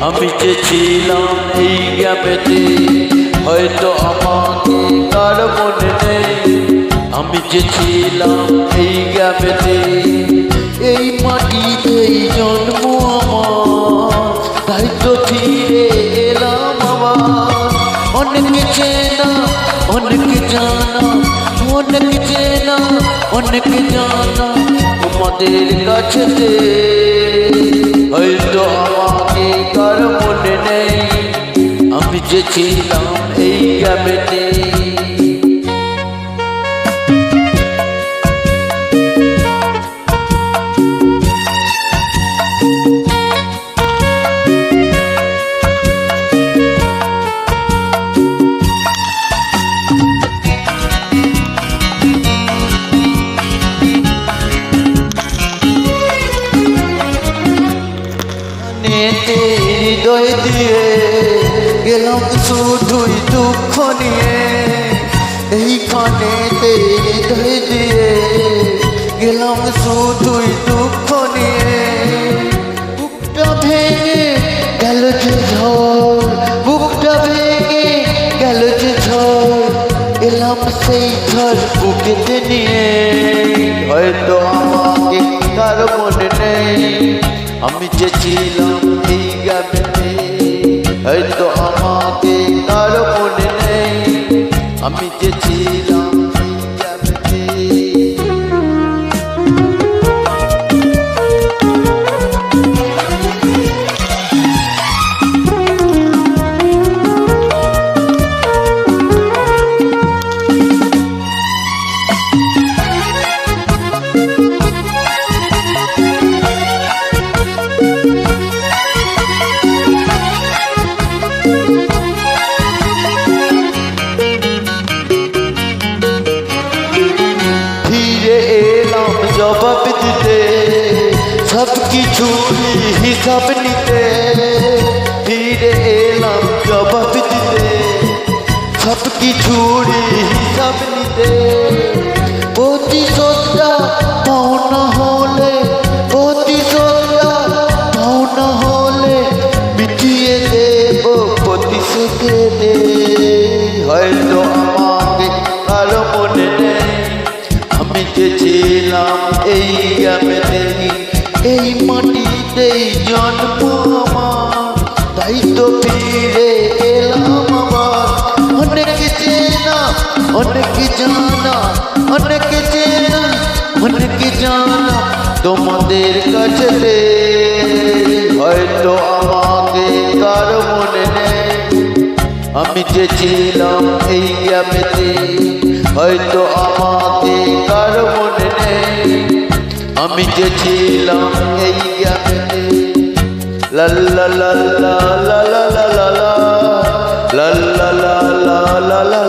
আমি যে ছিলাম এই গ্রামেতে, হয়তো আমাকে কার মনে নেই। আমি যে ছিলাম এই গ্রামেতে, এই মাটিতেই জন্ম আমার, তাই তো ফিরে এলাম আবার। অনেক চেনা অনেক জানা, অনেক চেনা অনেক জানা তোমাদের কাছেতে, হয়তো আমাকে কার মনে নেই। আমি যে ছিলাম এই গ্রামেতে। হৃদয় দিয়ে গেলাম শুধুই দুঃখ নিয়ে, এইখানেতে হৃদয় দিয়ে গেলাম শুধুই দুঃখ নিয়ে। বুকটা ভেঙে গেল যে ঝড়, বুকটা ভেঙে গেল যে ঝড়, এলাম সেই ঝড় বুকেতে নিয়ে। হয়তো আমাকে কার মনে নেই, আমি যে ছিলাম এই গ্রামেতে, হয়তো আমাকে কার মনে নেই। আমি যে ছিলাম এই গ্রামেতে। জবাব দিতে সব কিছুরই হিসাব নিতে, ফিরে এলাম জবাব দিতে সব কিছুরই হিসাব নিতে। প্রতিশোধটা পাওনা হলে, প্রতিশোধটা পাওনা হলে মিটিয়ে দেব প্রতিশোধে। হয়তো আমাকে কারো মনে নেই, আমি যে ছিলাম এই গ্রামেতে, এই মাটিতেই জন্ম আমার, তাই তো ফিরে এলাম আবার। অনেক চেনা অনেক জানা, অনেক চেনা অনেক জানা তোমাদের কাছে, হয়তো আমাকে কার মনে নেই। আমি যে ছিলাম এই গ্রামেতে, হয়তো আমাকে কার মনে নেই। আমি যে ছিলাম এই গ্রামেতে। লা লা লা লা লা লা লা লা লা লা লা লা লা লা।